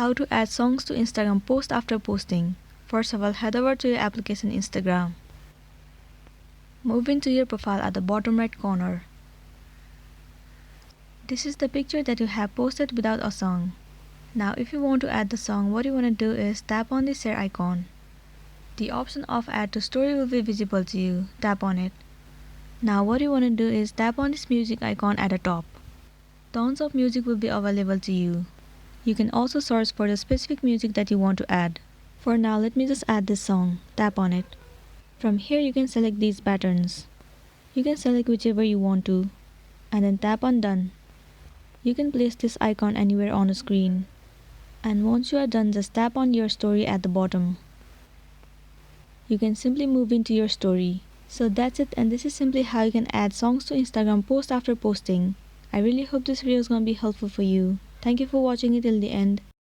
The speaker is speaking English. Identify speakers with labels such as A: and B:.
A: How to add songs to Instagram post after posting. First of all, head over to your application Instagram. Move into your profile at the bottom right corner. This is the picture that you have posted without a song. Now if you want to add the song, what you want to do is tap on the share icon. The option of add to story will be visible to you. Tap on it. Now what you want to do is tap on this music icon at the top. Tons of music will be available to you. You can also search for the specific music that you want to add. For now, let me just add this song. Tap on it. From here you can select these patterns. You can select whichever you want to, and then tap on done. You can place this icon anywhere on the screen. And once you are done, just tap on your story at the bottom. You can simply move into your story. So that's it, and this is simply how you can add songs to Instagram post after posting. I really hope this video is going to be helpful for you. Thank you for watching it till the end.